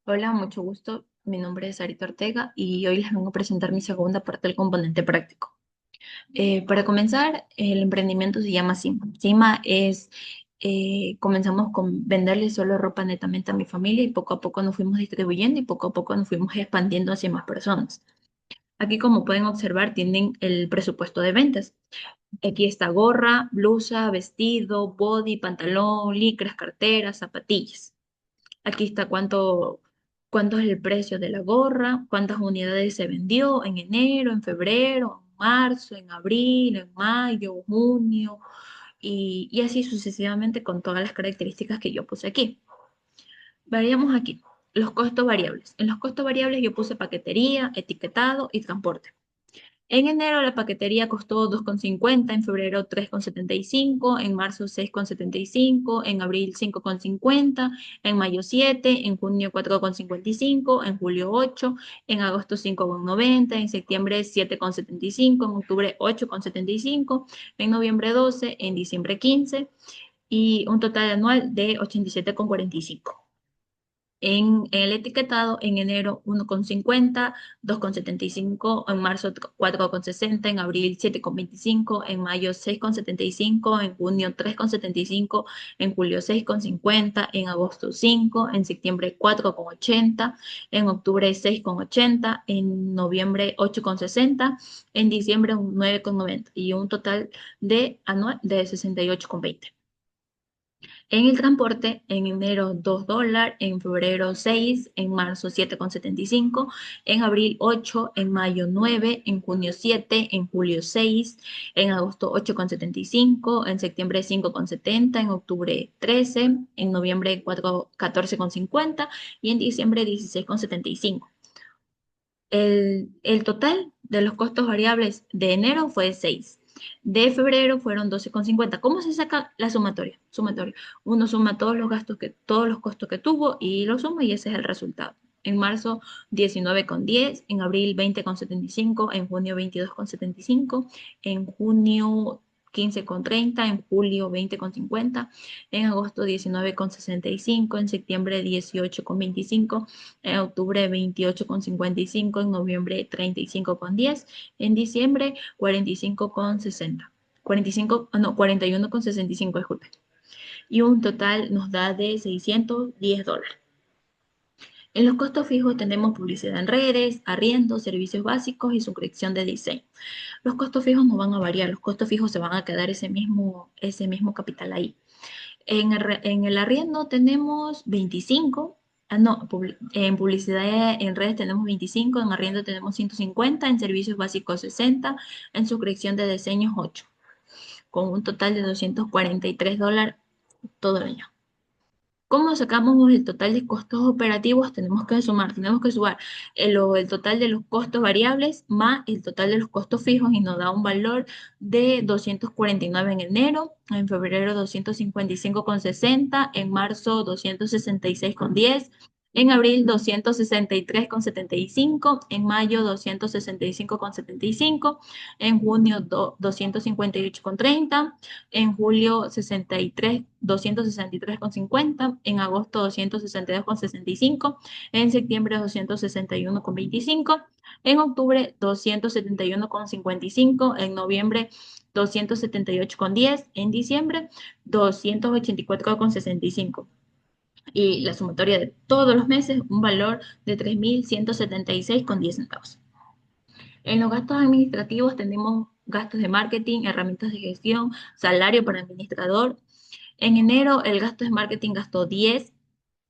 Hola, mucho gusto. Mi nombre es Sarita Ortega y hoy les vengo a presentar mi segunda parte del componente práctico. Para comenzar, el emprendimiento se llama Cima. Cima es, comenzamos con venderle solo ropa netamente a mi familia y poco a poco nos fuimos distribuyendo y poco a poco nos fuimos expandiendo hacia más personas. Aquí, como pueden observar, tienen el presupuesto de ventas. Aquí está gorra, blusa, vestido, body, pantalón, licras, carteras, zapatillas. Aquí está cuánto es el precio de la gorra, cuántas unidades se vendió en enero, en febrero, en marzo, en abril, en mayo, junio, y así sucesivamente con todas las características que yo puse aquí. Veríamos aquí los costos variables. En los costos variables yo puse paquetería, etiquetado y transporte. En enero la paquetería costó 2,50, en febrero 3,75, en marzo 6,75, en abril 5,50, en mayo 7, en junio 4,55, en julio 8, en agosto 5,90, en septiembre 7,75, en octubre 8,75, en noviembre 12, en diciembre 15 y un total anual de 87,45. En el etiquetado, en enero 1,50, 2,75, en marzo 4,60, en abril 7,25, en mayo 6,75, en junio 3,75, en julio 6,50, en agosto 5, en septiembre 4,80, en octubre 6,80, en noviembre 8,60, en diciembre 9,90 y un total de anual de 68,20. En el transporte, en enero $2, en febrero 6, en marzo 7,75, en abril 8, en mayo 9, en junio 7, en julio 6, en agosto 8,75, en septiembre 5,70, en octubre 13, en noviembre 14,50 y en diciembre 16,75. El total de los costos variables de enero fue 6. De febrero fueron 12,50. ¿Cómo se saca la sumatoria? Sumatoria. Uno suma todos los costos que tuvo y lo suma y ese es el resultado. En marzo 19,10, en abril 20,75, en junio 22,75, en junio 15,30, en julio 20,50, en agosto 19,65, en septiembre 18,25, en octubre 28,55, en noviembre 35,10, en diciembre 45,60. 45, no, 41,65, disculpe. Y un total nos da de $610. En los costos fijos tenemos publicidad en redes, arriendo, servicios básicos y suscripción de diseño. Los costos fijos no van a variar, los costos fijos se van a quedar ese mismo capital ahí. En el arriendo tenemos 25. No, en publicidad en redes tenemos 25, en arriendo tenemos 150, en servicios básicos 60, en suscripción de diseños 8, con un total de $243 todo el año. ¿Cómo sacamos el total de costos operativos? Tenemos que sumar el total de los costos variables más el total de los costos fijos y nos da un valor de 249 en enero, en febrero 255,60, en marzo 266,10, en abril 263,75, en mayo 265,75, en junio 258,30, en julio 263,50, en agosto 262,65, en septiembre 261,25, en octubre 271,55, en noviembre 278,10, en diciembre 284,65. Y la sumatoria de todos los meses, un valor de 3.176,10 centavos. En los gastos administrativos tenemos gastos de marketing, herramientas de gestión, salario para administrador. En enero el gasto de marketing gastó 10,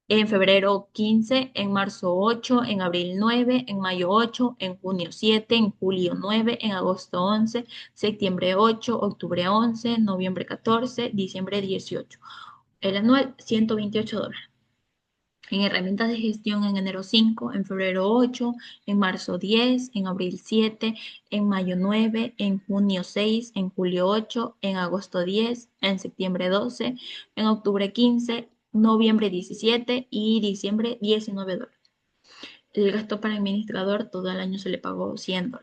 en febrero 15, en marzo 8, en abril 9, en mayo 8, en junio 7, en julio 9, en agosto 11, septiembre 8, octubre 11, noviembre 14, diciembre 18. El anual $128. En herramientas de gestión en enero 5, en febrero 8, en marzo 10, en abril 7, en mayo 9, en junio 6, en julio 8, en agosto 10, en septiembre 12, en octubre 15, noviembre 17 y diciembre $19. El gasto para administrador todo el año se le pagó $100.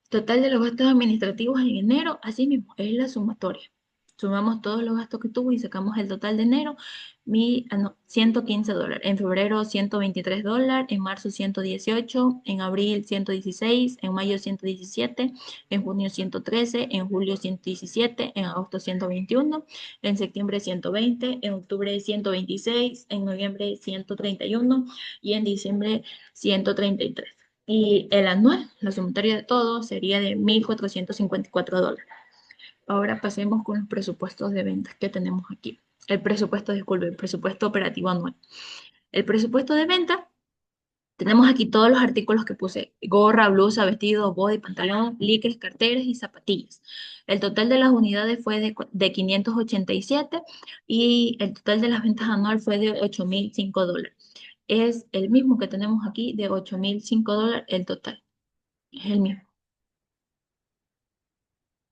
Total de los gastos administrativos en enero, así mismo, es la sumatoria. Sumamos todos los gastos que tuvo y sacamos el total de enero, no, $115. En febrero $123, en marzo 118, en abril 116, en mayo 117, en junio 113, en julio 117, en agosto 121, en septiembre 120, en octubre 126, en noviembre 131 y en diciembre 133. Y el anual, la sumatoria de todo, sería de $1,454. Ahora pasemos con los presupuestos de ventas que tenemos aquí. El presupuesto, disculpe, el presupuesto operativo anual. El presupuesto de venta, tenemos aquí todos los artículos que puse: gorra, blusa, vestido, body, pantalón, licres, carteras y zapatillas. El total de las unidades fue de 587 y el total de las ventas anual fue de $8,005. Es el mismo que tenemos aquí, de $8,005 el total. Es el mismo.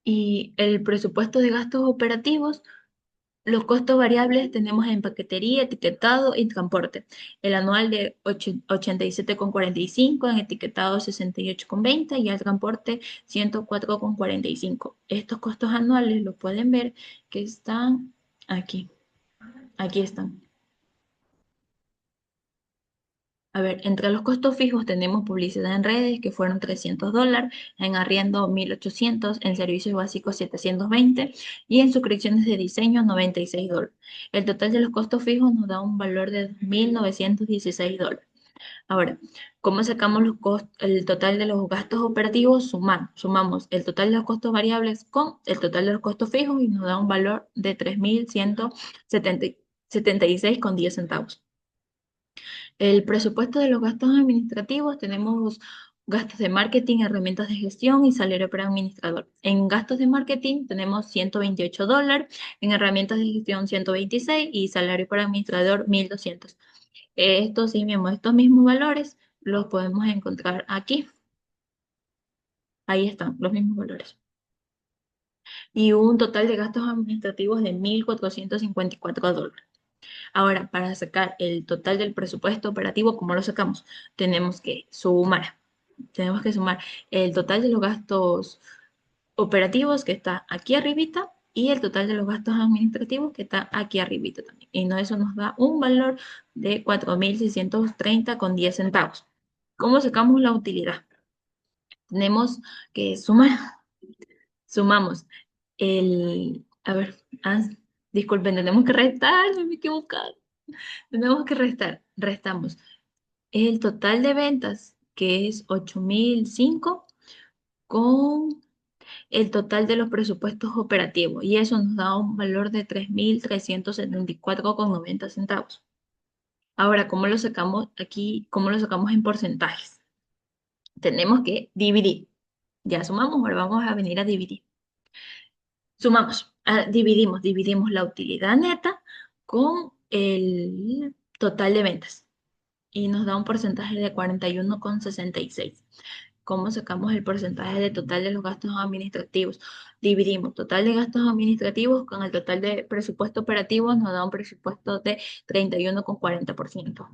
Y el presupuesto de gastos operativos, los costos variables tenemos en paquetería, etiquetado y transporte. El anual de 87,45, en etiquetado 68,20 y el transporte 104,45. Estos costos anuales los pueden ver que están aquí. Aquí están. A ver, entre los costos fijos tenemos publicidad en redes, que fueron $300, en arriendo 1,800, en servicios básicos 720 y en suscripciones de diseño $96. El total de los costos fijos nos da un valor de $2,916. Ahora, ¿cómo sacamos el total de los gastos operativos? Sumamos el total de los costos variables con el total de los costos fijos y nos da un valor de 3,176,10 centavos. El presupuesto de los gastos administrativos, tenemos gastos de marketing, herramientas de gestión y salario para administrador. En gastos de marketing tenemos $128, en herramientas de gestión 126 y salario para administrador 1,200. Estos mismos valores los podemos encontrar aquí. Ahí están los mismos valores. Y un total de gastos administrativos de $1,454. Ahora, para sacar el total del presupuesto operativo, ¿cómo lo sacamos? Tenemos que sumar. Tenemos que sumar el total de los gastos operativos, que está aquí arribita, y el total de los gastos administrativos, que está aquí arribita también. Y eso nos da un valor de 4,630,10 centavos. ¿Cómo sacamos la utilidad? Tenemos que sumar. Sumamos a ver, disculpen, tenemos que restar, me he equivocado. Tenemos que restamos el total de ventas, que es 8,005, con el total de los presupuestos operativos, y eso nos da un valor de 3,374,90 centavos. Ahora, ¿cómo lo sacamos aquí? ¿Cómo lo sacamos en porcentajes? Tenemos que dividir. Ya sumamos, ahora vamos a venir a dividir. Sumamos, dividimos la utilidad neta con el total de ventas y nos da un porcentaje de 41,66. ¿Cómo sacamos el porcentaje de total de los gastos administrativos? Dividimos total de gastos administrativos con el total de presupuesto operativo, nos da un presupuesto de 31,40%.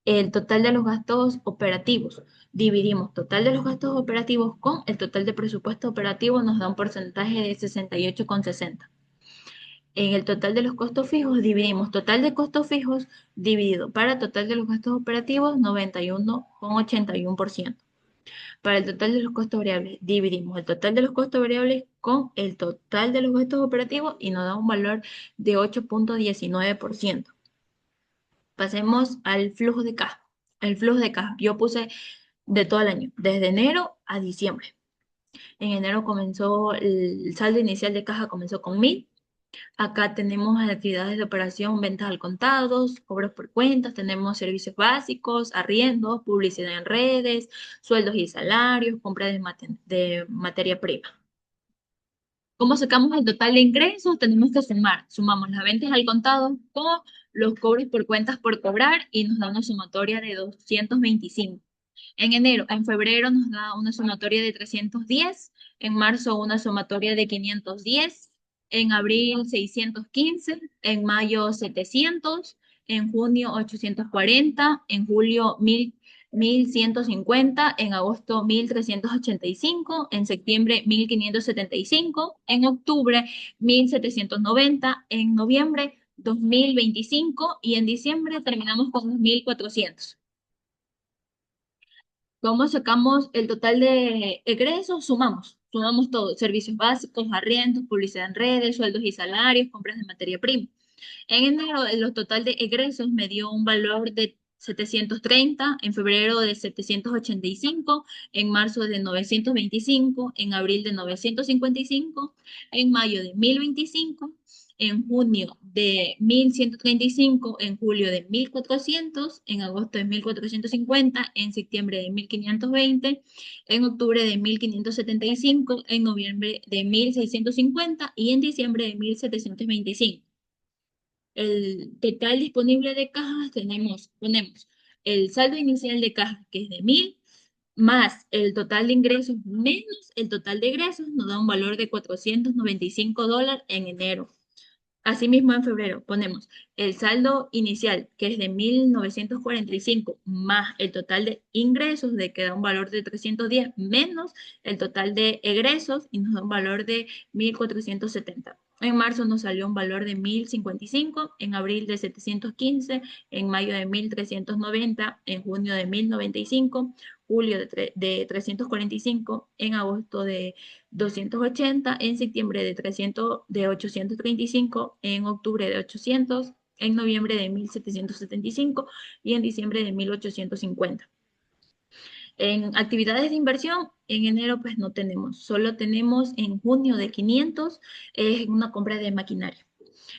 El total de los gastos operativos. Dividimos total de los gastos operativos con el total de presupuesto operativo, nos da un porcentaje de 68,60. En el total de los costos fijos, dividimos total de costos fijos dividido para total de los gastos operativos, 91,81%. Para el total de los costos variables, dividimos el total de los costos variables con el total de los gastos operativos y nos da un valor de 8,19%. Pasemos al flujo de caja. El flujo de caja, yo puse de todo el año, desde enero a diciembre. En enero comenzó el saldo inicial de caja, comenzó con 1,000. Acá tenemos actividades de operación, ventas al contado, cobros por cuentas, tenemos servicios básicos, arriendos, publicidad en redes, sueldos y salarios, compra de materia prima. ¿Cómo sacamos el total de ingresos? Tenemos que sumamos las ventas al contado con los cobros por cuentas por cobrar y nos da una sumatoria de 225. En febrero nos da una sumatoria de 310, en marzo una sumatoria de 510, en abril 615, en mayo 700, en junio 840, en julio 1.150, en agosto 1.385, en septiembre 1.575, en octubre 1.790, en noviembre 2.025 y en diciembre terminamos con 2.400. ¿Cómo sacamos el total de egresos? Sumamos todo, servicios básicos, arriendos, publicidad en redes, sueldos y salarios, compras de materia prima. En enero, el total de egresos me dio un valor de 730, en febrero de 785, en marzo de 925, en abril de 955, en mayo de 1025, en junio de 1135, en julio de 1400, en agosto de 1450, en septiembre de 1520, en octubre de 1575, en noviembre de 1650 y en diciembre de 1725. El total disponible de cajas ponemos el saldo inicial de cajas, que es de 1.000, más el total de ingresos menos el total de egresos, nos da un valor de $495 en enero. Asimismo, en febrero ponemos el saldo inicial, que es de 1.945, más el total de ingresos, de que da un valor de 310, menos el total de egresos, y nos da un valor de 1.470. En marzo nos salió un valor de 1.055, en abril de 715, en mayo de 1.390, en junio de 1.095, julio de 345, en agosto de 280, en septiembre de 835, en octubre de 800, en noviembre de 1775 y en diciembre de 1850. En actividades de inversión, en enero pues no tenemos, solo tenemos en junio de 500, es una compra de maquinaria,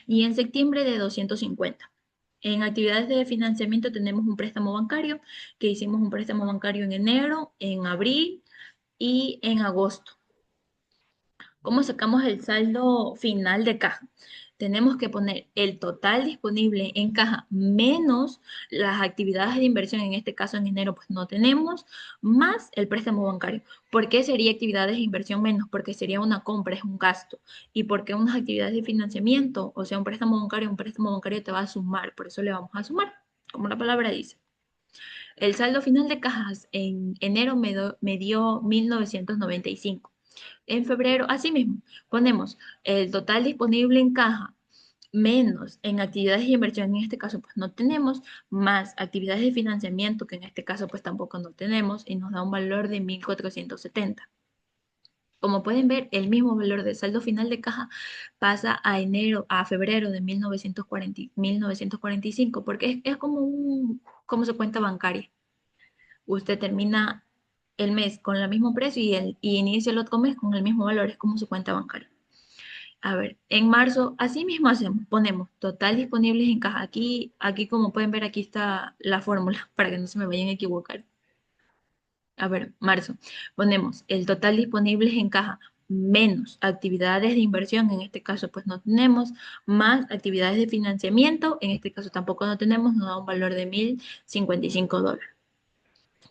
y en septiembre de 250. En actividades de financiamiento tenemos un préstamo bancario, que hicimos un préstamo bancario en enero, en abril y en agosto. ¿Cómo sacamos el saldo final de caja? Tenemos que poner el total disponible en caja menos las actividades de inversión, en este caso en enero pues no tenemos, más el préstamo bancario. ¿Por qué sería actividades de inversión menos? Porque sería una compra, es un gasto. ¿Y por qué unas actividades de financiamiento? O sea, un préstamo bancario te va a sumar, por eso le vamos a sumar, como la palabra dice. El saldo final de cajas en enero me dio 1.995. En febrero, asimismo, ponemos el total disponible en caja menos en actividades de inversión, en este caso pues no tenemos, más actividades de financiamiento, que en este caso pues tampoco no tenemos, y nos da un valor de 1.470. Como pueden ver, el mismo valor de saldo final de caja pasa a febrero de 1945, porque es como como su cuenta bancaria. Usted termina el mes con el mismo precio y inicia el otro mes con el mismo valor, es como su cuenta bancaria. A ver, en marzo, así mismo hacemos, ponemos total disponibles en caja. Aquí como pueden ver, aquí está la fórmula para que no se me vayan a equivocar. A ver, marzo, ponemos el total disponibles en caja menos actividades de inversión, en este caso pues no tenemos, más actividades de financiamiento, en este caso tampoco no tenemos, nos da un valor de $1.055.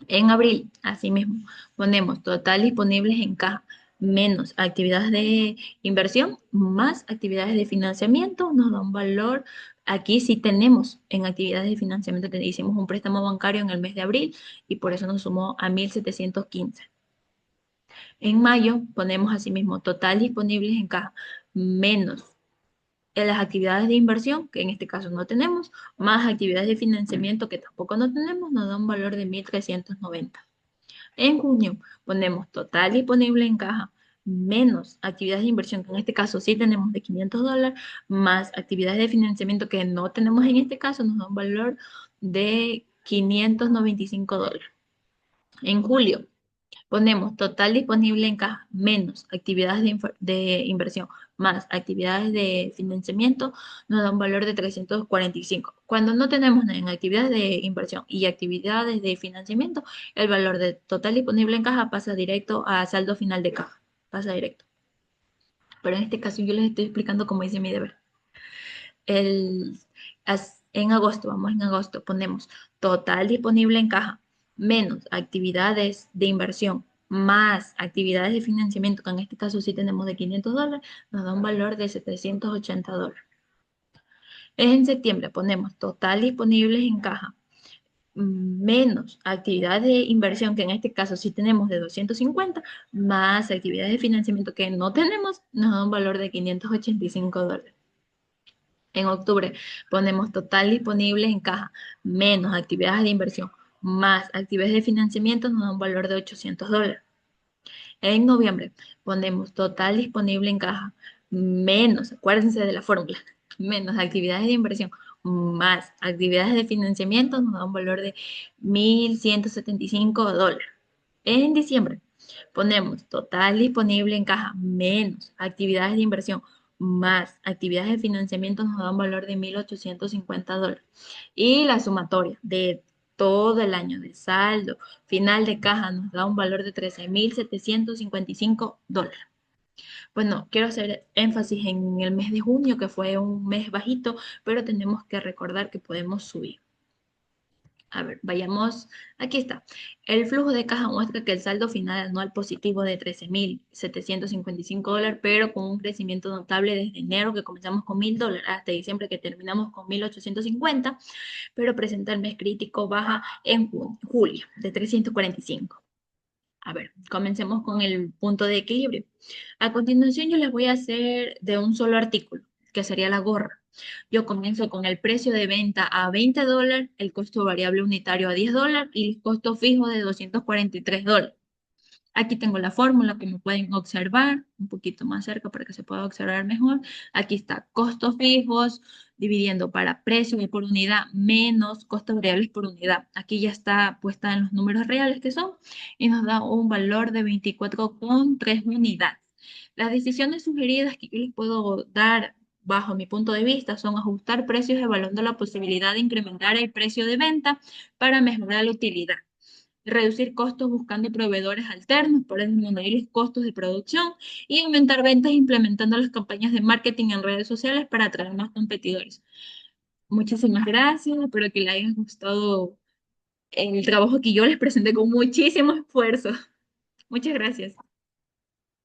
En abril, asimismo, ponemos total disponibles en caja menos actividades de inversión más actividades de financiamiento, nos da un valor. Aquí sí tenemos en actividades de financiamiento que hicimos un préstamo bancario en el mes de abril y por eso nos sumó a 1.715. En mayo ponemos asimismo total disponibles en caja menos en las actividades de inversión, que en este caso no tenemos, más actividades de financiamiento que tampoco no tenemos, nos da un valor de 1.390. En junio ponemos total disponible en caja menos actividades de inversión, que en este caso sí tenemos de $500, más actividades de financiamiento que no tenemos en este caso, nos da un valor de $595. En julio ponemos total disponible en caja menos actividades de inversión más actividades de financiamiento, nos da un valor de 345. Cuando no tenemos en actividades de inversión y actividades de financiamiento, el valor de total disponible en caja pasa directo a saldo final de caja. Pasa directo. Pero en este caso yo les estoy explicando cómo hice mi deber. El, en agosto, vamos en agosto, ponemos total disponible en caja menos actividades de inversión más actividades de financiamiento, que en este caso sí tenemos de $500, nos da un valor de $780. En septiembre ponemos total disponibles en caja menos actividad de inversión, que en este caso sí tenemos de 250, más actividades de financiamiento que no tenemos, nos da un valor de $585. En octubre ponemos total disponible en caja, menos actividades de inversión, más actividades de financiamiento, nos da un valor de $800. En noviembre ponemos total disponible en caja, menos, acuérdense de la fórmula, menos actividades de inversión, más actividades de financiamiento, nos da un valor de $1,175. En diciembre ponemos total disponible en caja, menos actividades de inversión, más actividades de financiamiento, nos da un valor de $1,850. Y la sumatoria de todo el año de saldo final de caja nos da un valor de $13,755. Bueno, quiero hacer énfasis en el mes de junio, que fue un mes bajito, pero tenemos que recordar que podemos subir. A ver, vayamos, aquí está. El flujo de caja muestra que el saldo final anual positivo de $13,755, pero con un crecimiento notable desde enero, que comenzamos con $1,000, hasta diciembre, que terminamos con 1,850, pero presenta el mes crítico baja en julio, de 345. A ver, comencemos con el punto de equilibrio. A continuación, yo les voy a hacer de un solo artículo, que sería la gorra. Yo comienzo con el precio de venta a $20, el costo variable unitario a $10 y el costo fijo de $243. Aquí tengo la fórmula que me pueden observar un poquito más cerca para que se pueda observar mejor. Aquí está costos fijos dividiendo para precio por unidad menos costos variables por unidad. Aquí ya está puesta en los números reales que son y nos da un valor de 24,3 unidades. Las decisiones sugeridas que yo les puedo dar bajo mi punto de vista son ajustar precios evaluando la posibilidad de incrementar el precio de venta para mejorar la utilidad, reducir costos buscando proveedores alternos para disminuir los costos de producción y aumentar ventas implementando las campañas de marketing en redes sociales para atraer más competidores. Muchísimas gracias, espero que les haya gustado el trabajo que yo les presenté con muchísimo esfuerzo. Muchas gracias.